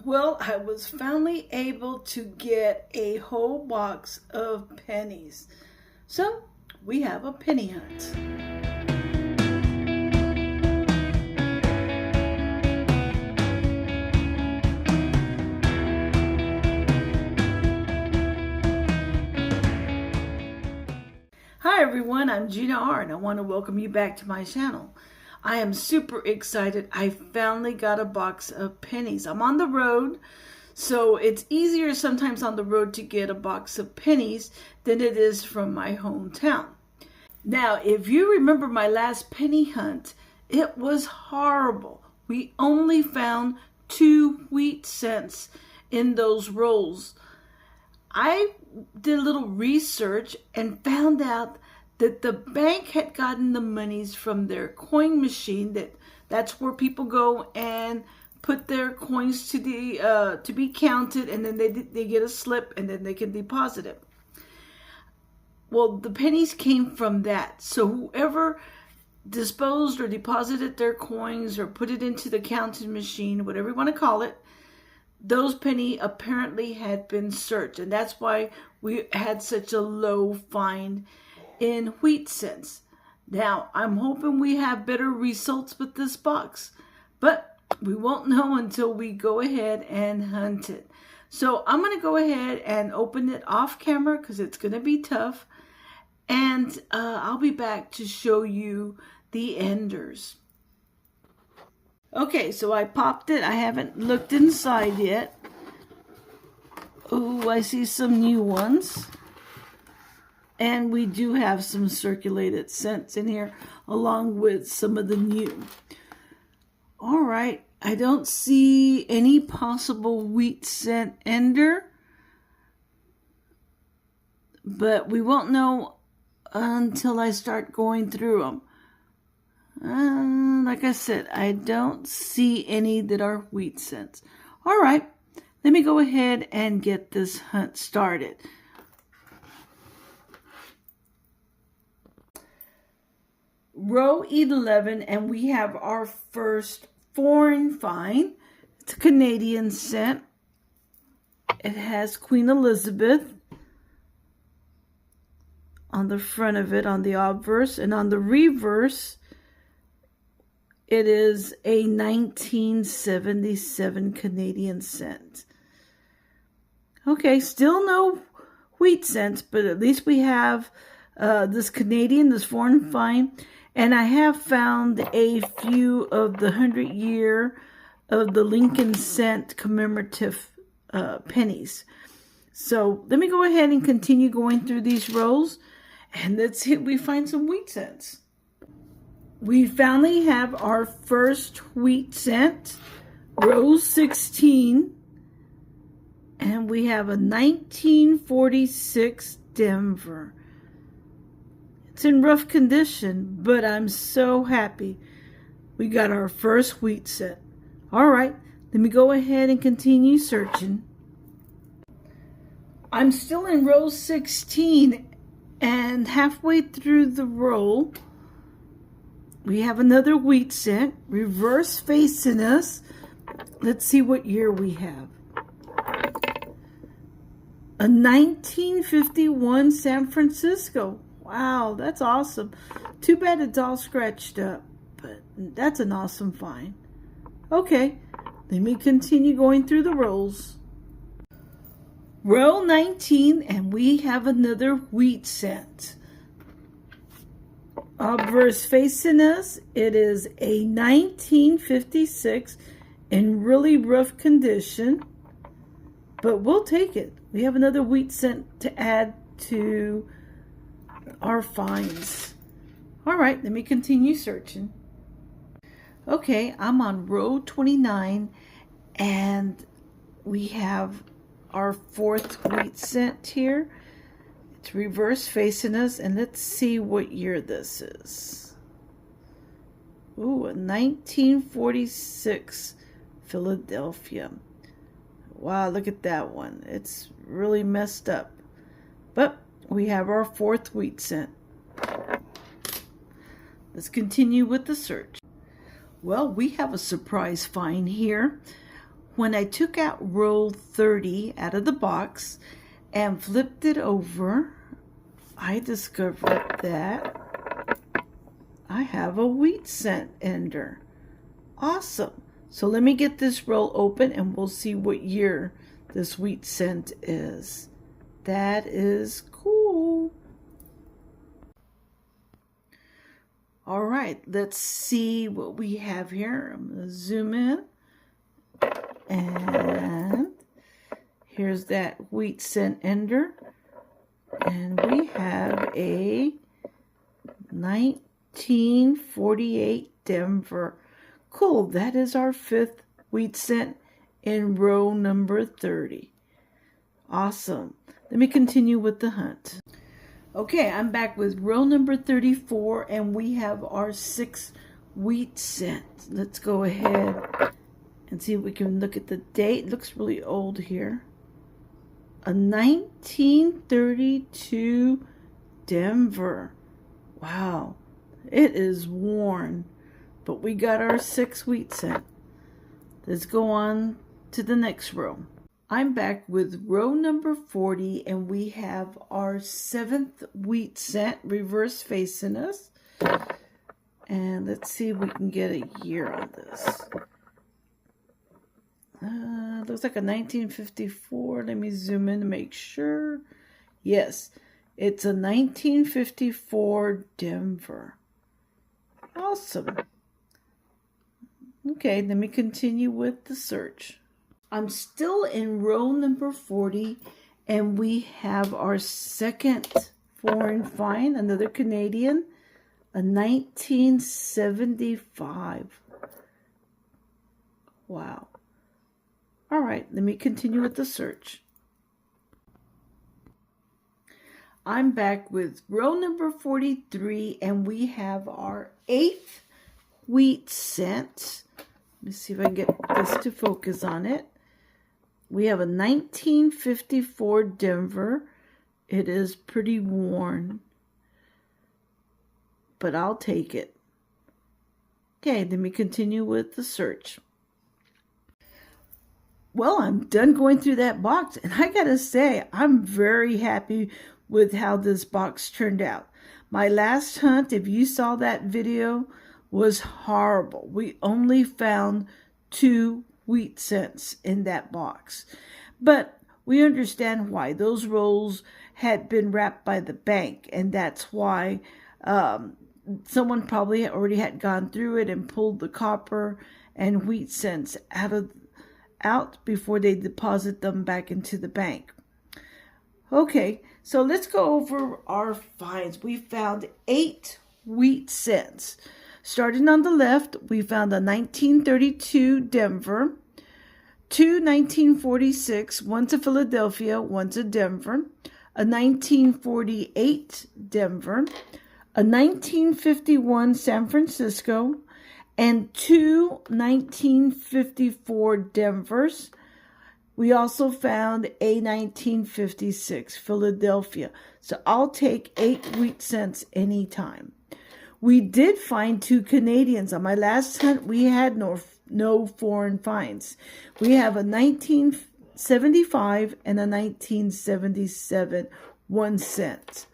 Well, I was finally able to get a whole box of pennies. So we have a penny hunt. Hi everyone, I'm Gina R and I want to welcome you back to my channel. I am super excited. I finally got a box of pennies. I'm on the road, so it's easier sometimes on the road to get a box of pennies than it is from my hometown. Now, if you remember my last penny hunt, it was horrible. We only found 2 wheat cents in those rolls. I did a little research and found out that the bank had gotten the monies from their coin machine. That's where people go and put their coins to be counted, and then they get a slip and then they can deposit it. Well, the pennies came from that. So whoever disposed or deposited their coins or put it into the counting machine, whatever you want to call it, those pennies apparently had been searched, and that's why we had such a low find in wheat cents. Now, I'm hoping we have better results with this box, but we won't know until we go ahead and hunt it. So I'm going to go ahead and open it off camera because it's going to be tough, and I'll be back to show you the enders. Okay, so I popped it. I haven't looked inside yet. Oh, I see some new ones. And we do have some circulated cents in here, along with some of the new. All right, I don't see any possible wheat cent ender, but we won't know until I start going through them. Like I said, I don't see any that are wheat cents. All right, let me go ahead and get this hunt started. Row 11, and we have our first foreign find. It's a Canadian cent. It has Queen Elizabeth on the front of it, on the obverse, and on the reverse, it is a 1977 Canadian cent. Okay, still no wheat cents, but at least we have this foreign find. And I have found a few of the 100-year of the Lincoln cent commemorative pennies. So let me go ahead and continue going through these rows, and let's see if we find some wheat cents. We finally have our first wheat cent, row 16, and we have a 1946 Denver. It's in rough condition, but I'm so happy we got our first wheat cent. All right, let me go ahead and continue searching. I'm still in row 16, and halfway through the row, we have another wheat cent, reverse facing us. Let's see what year we have. A 1951 San Francisco. Wow, that's awesome. Too bad it's all scratched up, but that's an awesome find. Okay, let me continue going through the rows. Row 19, and we have another wheat cent. Obverse facing us, it is a 1956 in really rough condition, but we'll take it. We have another wheat cent to add to our finds. All right, let me continue searching. Okay, I'm on row 29, and we have our fourth wheat cent here. It's reverse facing us, and let's see what year this is. Ooh, a 1946 Philadelphia. Wow, look at that one. It's really messed up. But we have our fourth wheat cent. Let's continue with the search. Well, we have a surprise find here. When I took out roll 30 out of the box and flipped it over, I discovered that I have a wheat cent ender. Awesome. So let me get this roll open and we'll see what year this wheat cent is. That is cool. All right, let's see what we have here. I'm going to zoom in. And here's that wheat cent ender. And we have a 1948 Denver. Cool, that is our 5th wheat cent in row number 30. Awesome. Let me continue with the hunt. Okay, I'm back with row number 34, and we have our 6th wheat cent. Let's go ahead and see if we can look at the date. It looks really old here. A 1932 Denver. Wow, it is worn, but we got our 6th wheat cent. Let's go on to the next row. I'm back with row number 40, and we have our 7th wheat cent reverse facing us. And let's see if we can get a year on this. Looks like a 1954. Let me zoom in to make sure. Yes, it's a 1954 Denver. Awesome. Okay, let me continue with the search. I'm still in row number 40, and we have our 2nd foreign find, another Canadian, a 1975. Wow. All right, let me continue with the search. I'm back with row number 43, and we have our 8th wheat cent. Let me see if I can get this to focus on it. We have a 1954 Denver. It is pretty worn, but I'll take it. Okay, let me continue with the search. Well, I'm done going through that box, and I gotta say, I'm very happy with how this box turned out. My last hunt, if you saw that video, was horrible. We only found 2 wheat cents in that box. But we understand why. Those rolls had been wrapped by the bank, and that's why someone probably already had gone through it and pulled the copper and wheat cents out before they deposit them back into the bank. Okay, so let's go over our finds. We found 8 wheat cents. Starting on the left, we found a 1932 Denver, 2 1946, one's a Philadelphia, one's a Denver, a 1948 Denver, a 1951 San Francisco, and 2 1954 Denvers. We also found a 1956 Philadelphia. So I'll take 8 wheat cents anytime. We did find 2 Canadians. On my last hunt, we had no foreign finds. We have a 1975 and a 1977 1 cent.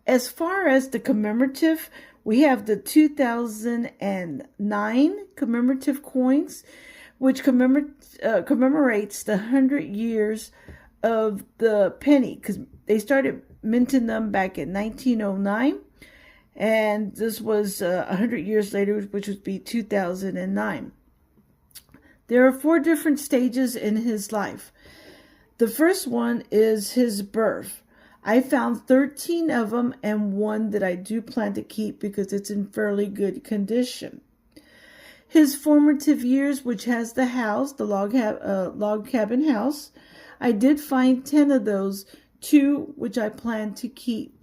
As far as the commemorative, we have the 2009 commemorative coins, which commemorates the 100 years of the penny, because they started minting them back in 1909. And this was 100 years later, which would be 2009. There are 4 different stages in his life. The first one is his birth. I found 13 of them and one that I do plan to keep because it's in fairly good condition. His formative years, which has the house, the log cabin house, I did find 10 of those, 2 which I plan to keep.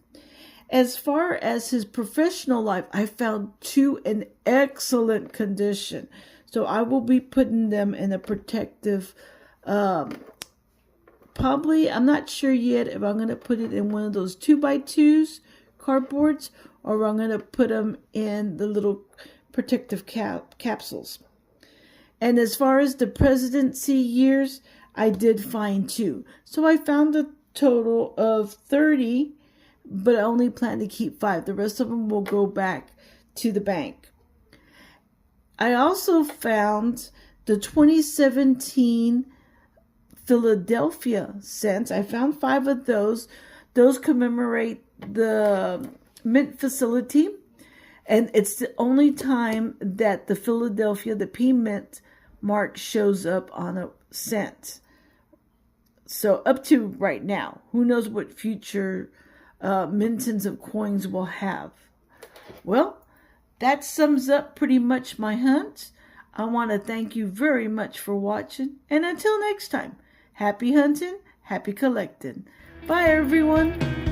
As far as his professional life, I found 2 in excellent condition. So I will be putting them in a protective, probably, I'm not sure yet if I'm going to put it in one of those 2x2s, cardboards, or I'm going to put them in the little protective capsules. And as far as the presidency years, I did find 2. So I found a total of 30, but I only plan to keep 5. The rest of them will go back to the bank. I also found the 2017 Philadelphia cents. I found 5 of those. Those commemorate the mint facility. And it's the only time that the Philadelphia, the P Mint mark shows up on a cent. So up to right now, who knows what future mintons of coins will have. Well, that sums up pretty much my hunt. I want to thank you very much for watching. And until next time, happy hunting, happy collecting. Bye, everyone.